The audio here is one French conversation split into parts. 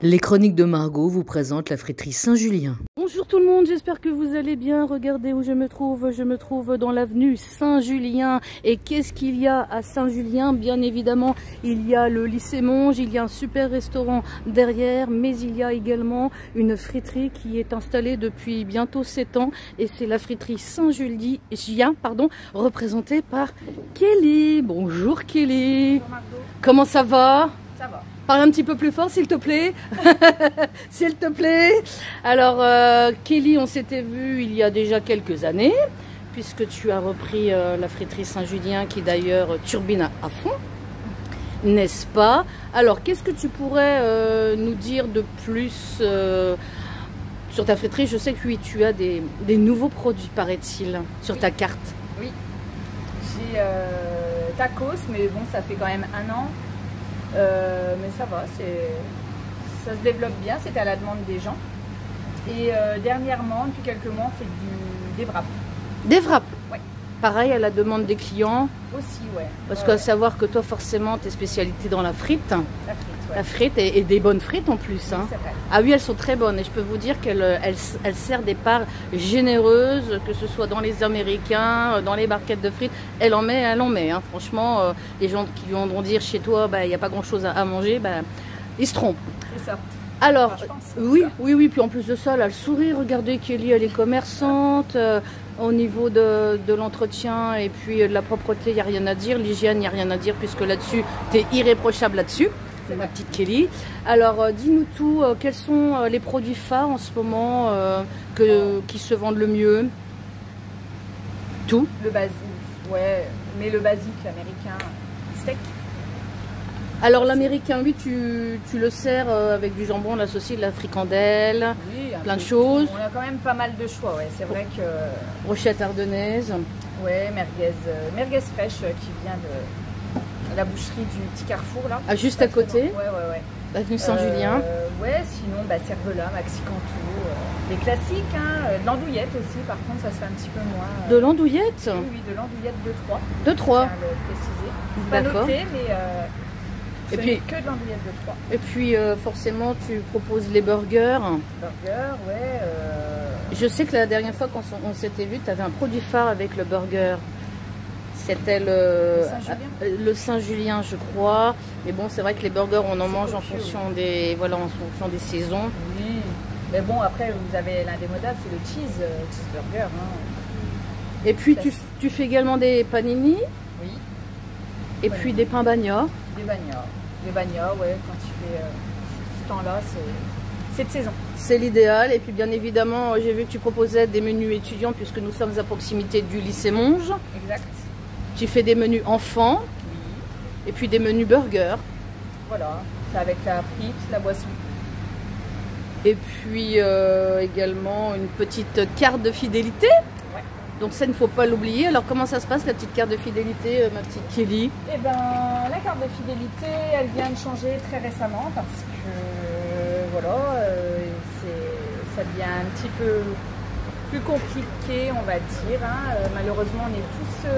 Les chroniques de Margot vous présentent la friterie Saint-Julien. Bonjour tout le monde, j'espère que vous allez bien. Regardez où je me trouve dans l'avenue Saint-Julien. Et qu'est-ce qu'il y a à Saint-Julien? Bien évidemment, il y a le lycée Monge, il y a un super restaurant derrière, mais il y a également une friterie qui est installée depuis bientôt 7 ans. Et c'est la friterie Saint-Julien, représentée par Kelly. Bonjour Kelly. Bonjour Margot. Comment ça va? Ça va. Parle un petit peu plus fort s'il te plaît. S'il te plaît. Alors Kelly, on s'était vu il y a déjà quelques années, puisque tu as repris la friterie Saint-Julien qui d'ailleurs turbine à fond, n'est-ce pas? Alors qu'est-ce que tu pourrais nous dire de plus sur ta friterie? Je sais que oui, tu as des nouveaux produits, paraît-il, sur ta carte. Oui. J'ai tacos, mais bon, ça fait quand même 1 an. Mais ça va, ça se développe bien, c'était à la demande des gens. Et dernièrement, depuis quelques mois, on fait des wraps. Des wraps? Ouais. Pareil, à la demande des clients. Aussi, ouais. Parce qu'à savoir que toi, forcément, tes spécialités dans la frite. La frite, ouais. La frite et des bonnes frites en plus. Oui, hein. c'est vrai. Ah oui, elles sont très bonnes. Et je peux vous dire qu'elle sert des parts généreuses, que ce soit dans les Américains, dans les barquettes de frites. Elle en met. Hein. Franchement, les gens qui viendront dire chez toi, il n'y a pas grand-chose à manger, ils se trompent. C'est ça. Alors, Enfin, je pense, oui. Puis en plus de ça, elle a le sourire. Regardez, Kelly, elle est commerçante. Au niveau de l'entretien et puis de la propreté, il n'y a rien à dire. L'hygiène, il n'y a rien à dire, puisque là-dessus, tu es irréprochable là-dessus. C'est ma petite Kelly. Alors, dis-nous tout. Quels sont les produits phares en ce moment qui se vendent le mieux? Tout. Le basique, ouais. Mais le basique américain, steak. Alors l'américain, oui, tu le sers avec du jambon, de la saucisse, de la fricandelle, Oui, plein de choses. On a quand même pas mal de choix, ouais. C'est vrai que... Brochette ardennaise. Ouais, merguez fraîche qui vient de la boucherie du petit carrefour, là. Ah, juste à côté. Ouais. L'avenue Saint-Julien. Ouais, sinon, cervelas, maxi cantou, les classiques, hein. De l'andouillette aussi, par contre, ça se fait un petit peu moins. De l'andouillette? Oui, de l'andouillette de 3. De 3. Je tiens à le préciser. C'est pas D'accord. noté, mais Et ce puis, n'est que de l'andouillette de 3. Et puis, forcément, tu proposes les burgers. Burger, ouais. Je sais que la dernière fois qu'on s'était vu, tu avais un produit phare avec le burger. C'était le Saint-Julien, je crois. Mais bon, c'est vrai que les burgers, on en mange en fonction des saisons. Oui. Mais bon, après, vous avez l'indémodable, c'est le cheeseburger. Hein. Et puis, tu fais également des panini. Oui. Et puis des pains bagnas. Des bagnats. Les bagnats, ouais, quand il fait ce temps-là, c'est de saison. C'est l'idéal. Et puis bien évidemment, j'ai vu que tu proposais des menus étudiants puisque nous sommes à proximité du lycée Monge. Exact. Tu fais des menus enfants. Oui. Et puis des menus burgers. Voilà, c'est avec la frite, la boisson. Et puis également une petite carte de fidélité. Ouais. Donc ça, il ne faut pas l'oublier. Alors comment ça se passe la petite carte de fidélité, ma petite Kelly? Eh ben, la carte de fidélité, elle vient de changer très récemment parce que voilà, ça devient un petit peu plus compliqué, on va dire. Hein. Malheureusement, on est tous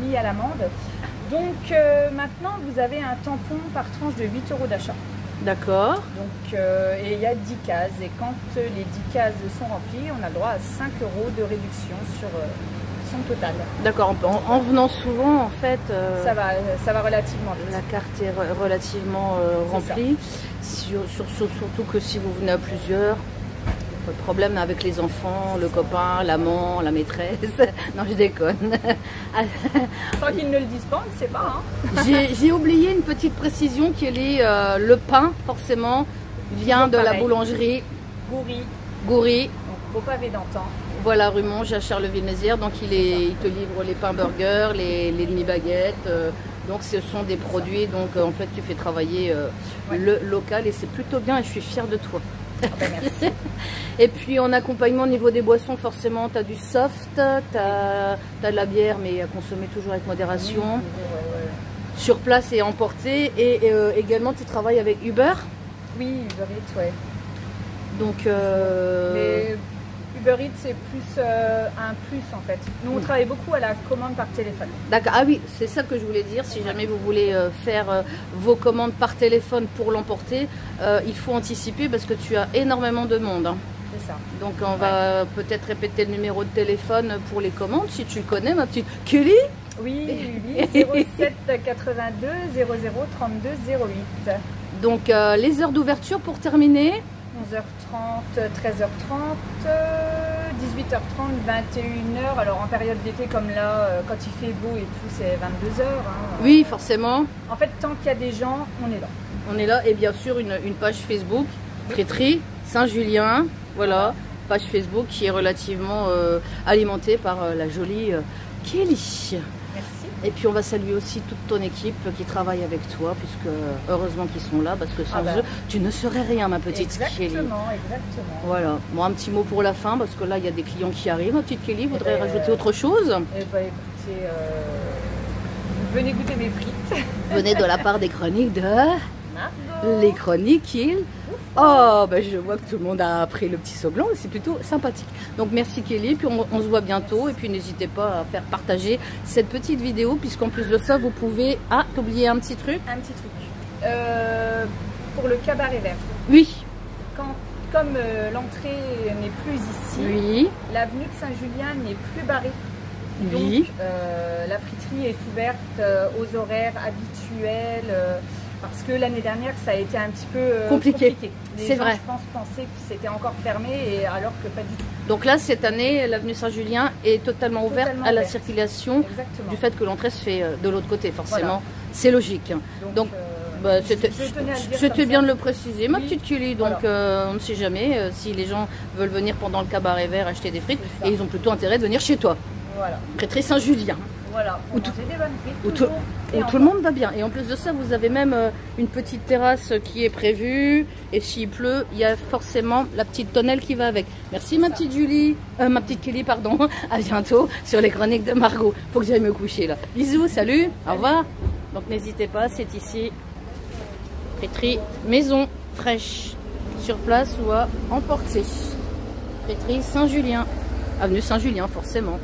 mis à l'amende. Donc maintenant, vous avez un tampon par tranche de 8 € d'achat. D'accord. Donc, et il y a 10 cases. Et quand les 10 cases sont remplies, on a le droit à 5 € de réduction sur son total. D'accord. En venant souvent, en fait, ça va relativement vite. La carte est relativement remplie. Surtout que si vous venez à plusieurs, pas de problème avec les enfants, le copain, l'amant, la maîtresse. Non, je déconne. Tant qu'ils ne le disent pas, on ne sait pas. Hein. J'ai oublié une petite précision qui est le pain, forcément, vient de la boulangerie Goury. Donc, au pavé d'antan. Voilà, rue Monge à Charleville-Mézières. Donc, il te livre les pains burgers, les demi-baguettes. Donc, ce sont des produits. Donc, en fait, tu fais travailler le local et c'est plutôt bien et je suis fière de toi. Ah ben merci. Et puis en accompagnement au niveau des boissons, forcément, tu as du soft, tu as de la bière, mais à consommer toujours avec modération. Oui, ouais. Sur place et emporté. Et également, tu travailles avec Uber. Oui, Uber Eats, ouais. Donc, mais Uber Eats, c'est plus un plus en fait. Nous, on travaille beaucoup à la commande par téléphone. D'accord. Ah oui, c'est ça que je voulais dire. Si jamais vous voulez faire vos commandes par téléphone pour l'emporter, il faut anticiper parce que tu as énormément de monde. Hein. C'est ça. Donc on va peut-être répéter le numéro de téléphone pour les commandes, si tu le connais, ma petite Kelly. Oui, 07 82 00 32 08. Donc les heures d'ouverture pour terminer 11h30, 13h30, 18h30, 21h. Alors en période d'été comme là, quand il fait beau et tout, c'est 22h. Hein. Oui, forcément. En fait, tant qu'il y a des gens, on est là. On est là et bien sûr une page Facebook, Fréterie Saint-Julien. Voilà, page Facebook qui est relativement alimentée par la jolie Kelly. Merci. Et puis on va saluer aussi toute ton équipe qui travaille avec toi, puisque heureusement qu'ils sont là, parce que sans eux, tu ne serais rien, ma petite Kelly. Exactement. Voilà. Bon, un petit mot pour la fin, parce que là, il y a des clients qui arrivent. Ma petite Kelly, voudrais rajouter autre chose? Eh bien, écoutez, venez goûter mes frites. Venez de la part des chroniques de... Les chroniques, Oh, ben je vois que tout le monde a pris le petit saut blanc, c'est plutôt sympathique. Donc merci Kelly, puis on se voit bientôt. Et puis n'hésitez pas à faire partager cette petite vidéo, puisqu'en plus de ça, vous pouvez... Ah, t'oubliais un petit truc? Un petit truc. Pour le cabaret vert. Oui. Comme l'entrée n'est plus ici, oui. L'avenue de Saint-Julien n'est plus barrée. Oui. Donc la friterie est ouverte aux horaires habituels. Parce que l'année dernière, ça a été un petit peu compliqué. C'est vrai. Je pense pensaient que c'était encore fermé, et alors que pas du tout. Donc là, cette année, l'avenue Saint-Julien est totalement ouverte à la circulation. Exactement. Du fait que l'entrée se fait de l'autre côté, forcément. Voilà. C'est logique. Donc c'était bien de le préciser, ma petite Kelly. Donc on ne sait jamais si les gens veulent venir pendant le cabaret vert acheter des frites, et ils ont plutôt intérêt de venir chez toi. Voilà. Fréterie Saint-Julien. Voilà, où tout le monde va bien. Et en plus de ça, vous avez même une petite terrasse qui est prévue. Et s'il pleut, il y a forcément la petite tonnelle qui va avec. Merci ma petite Julie, ma petite Kelly, pardon. À bientôt sur les chroniques de Margot. Faut que j'aille me coucher là. Bisous, salut, au revoir. Donc n'hésitez pas, c'est ici. Fréterie maison fraîche, sur place ou à emporter. Fréterie Saint-Julien, avenue Saint-Julien forcément.